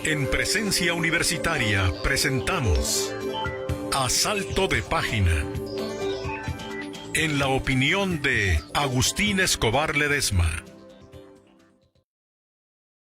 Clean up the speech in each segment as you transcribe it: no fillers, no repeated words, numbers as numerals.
En Presencia Universitaria presentamos Asalto de Página. En la opinión de Agustín Escobar Ledesma.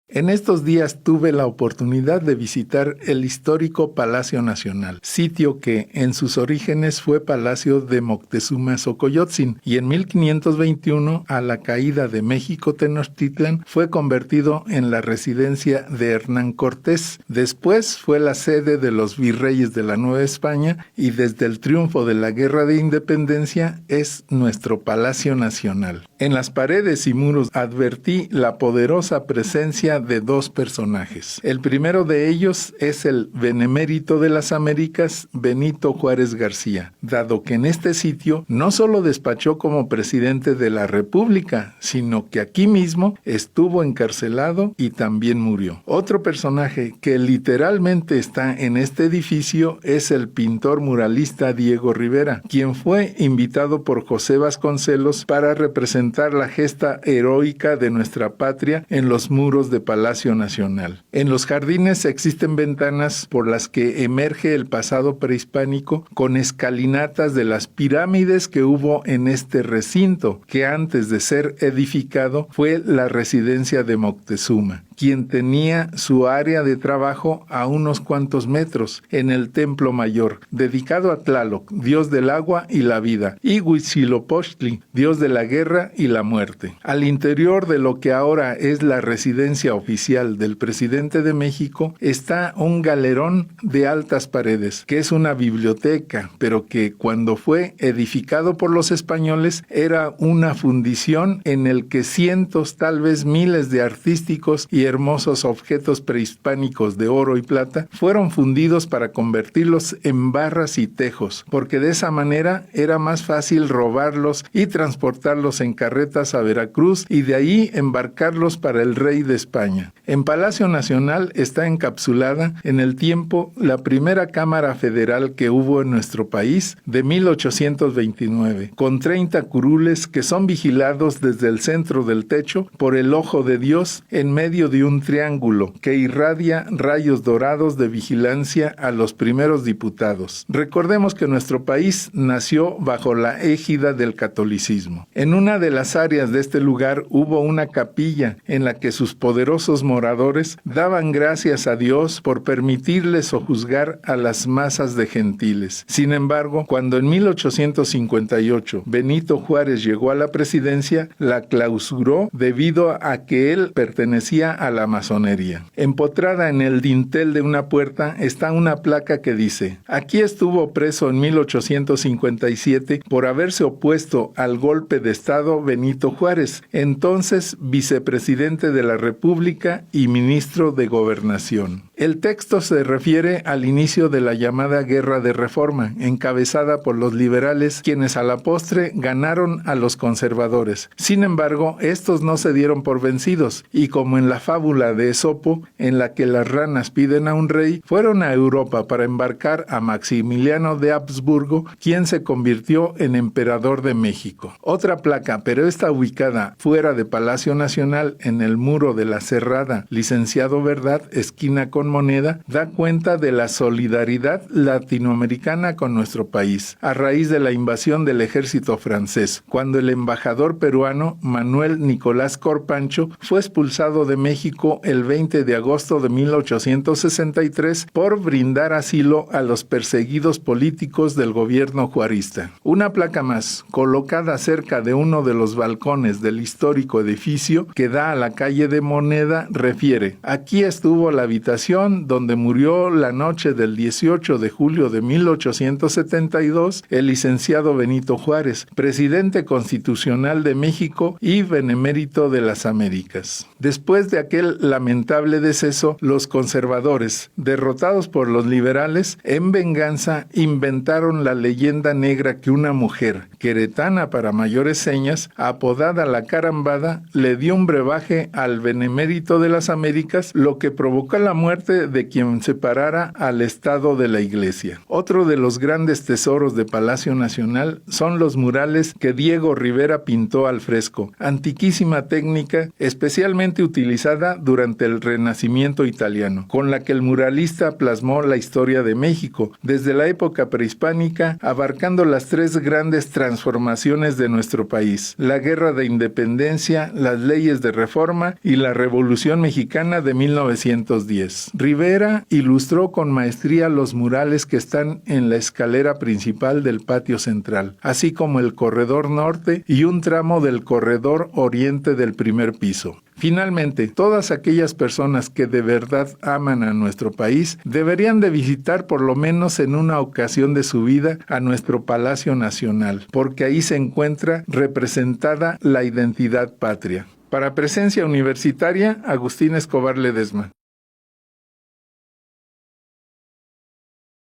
En estos días tuve la oportunidad de visitar el histórico Palacio Nacional, sitio que en sus orígenes fue Palacio de Moctezuma Xocoyotzin y en 1521, a la caída de México Tenochtitlan, fue convertido en la residencia de Hernán Cortés. Después fue la sede de los virreyes de la Nueva España y desde el triunfo de la Guerra de Independencia es nuestro Palacio Nacional. En las paredes y muros advertí la poderosa presencia de dos personajes. El primero de ellos es el benemérito de las Américas, Benito Juárez García, dado que en este sitio no solo despachó como presidente de la República, sino que aquí mismo estuvo encarcelado y también murió. Otro personaje que literalmente está en este edificio es el pintor muralista Diego Rivera, quien fue invitado por José Vasconcelos para representar la gesta heroica de nuestra patria en los muros de Palacio Nacional. En los jardines existen ventanas por las que emerge el pasado prehispánico con escalinatas de las pirámides que hubo en este recinto, que antes de ser edificado fue la residencia de Moctezuma, quien tenía su área de trabajo a unos cuantos metros en el Templo Mayor, dedicado a Tlaloc, dios del agua y la vida, y Huitzilopochtli, dios de la guerra y la muerte. Al interior de lo que ahora es la residencia oficial del presidente de México está un galerón de altas paredes, que es una biblioteca, pero que cuando fue edificado por los españoles era una fundición en el que cientos, tal vez miles de artísticos y hermosos objetos prehispánicos de oro y plata fueron fundidos para convertirlos en barras y tejos, porque de esa manera era más fácil robarlos y transportarlos en carretas a Veracruz y de ahí embarcarlos para el rey de España. En Palacio Nacional está encapsulada en el tiempo la primera Cámara Federal que hubo en nuestro país de 1829, con 30 curules que son vigilados desde el centro del techo por el ojo de Dios en medio de un triángulo que irradia rayos dorados de vigilancia a los primeros diputados. Recordemos que nuestro país nació bajo la égida del catolicismo. En una de las áreas de este lugar hubo una capilla en la que sus poderosos moradores daban gracias a Dios por permitirles sojuzgar a las masas de gentiles. Sin embargo, cuando en 1858 Benito Juárez llegó a la presidencia, la clausuró debido a que él pertenecía a la masonería. Empotrada en el dintel de una puerta está una placa que dice: aquí estuvo preso en 1857 por haberse opuesto al golpe de Estado Benito Juárez, entonces vicepresidente de la República y ministro de Gobernación. El texto se refiere al inicio de la llamada Guerra de Reforma, encabezada por los liberales, quienes a la postre ganaron a los conservadores. Sin embargo, estos no se dieron por vencidos, y como en la fábula de Esopo, en la que las ranas piden a un rey, fueron a Europa para embarcar a Maximiliano de Habsburgo, quien se convirtió en emperador de México. Otra placa, pero esta ubicada fuera de Palacio Nacional, en el muro de la Cerrada, Licenciado Verdad, esquina con Moneda, da cuenta de la solidaridad latinoamericana con nuestro país, a raíz de la invasión del ejército francés, cuando el embajador peruano Manuel Nicolás Corpancho fue expulsado de México el 20 de agosto de 1863 por brindar asilo a los perseguidos políticos del gobierno juarista. Una placa más, colocada cerca de uno de los balcones del histórico edificio que da a la calle de Moneda, refiere: aquí estuvo la habitación donde murió la noche del 18 de julio de 1872 el licenciado Benito Juárez, presidente constitucional de México y benemérito de las Américas. Después de aquel lamentable deceso, los conservadores, derrotados por los liberales, en venganza inventaron la leyenda negra que una mujer, queretana para mayores señas, apodada la Carambada, le dio un brebaje al benemérito de las Américas, lo que provocó la muerte de quien separara al Estado de la Iglesia. Otro de los grandes tesoros de Palacio Nacional son los murales que Diego Rivera pintó al fresco, antiquísima técnica especialmente utilizada pintada durante el Renacimiento italiano, con la que el muralista plasmó la historia de México, desde la época prehispánica, abarcando las tres grandes transformaciones de nuestro país: la Guerra de Independencia, las leyes de reforma y la Revolución Mexicana de 1910. Rivera ilustró con maestría los murales que están en la escalera principal del patio central, así como el corredor norte y un tramo del corredor oriente del primer piso. Finalmente, todas aquellas personas que de verdad aman a nuestro país deberían de visitar por lo menos en una ocasión de su vida a nuestro Palacio Nacional, porque ahí se encuentra representada la identidad patria. Para Presencia Universitaria, Agustín Escobar Ledesma.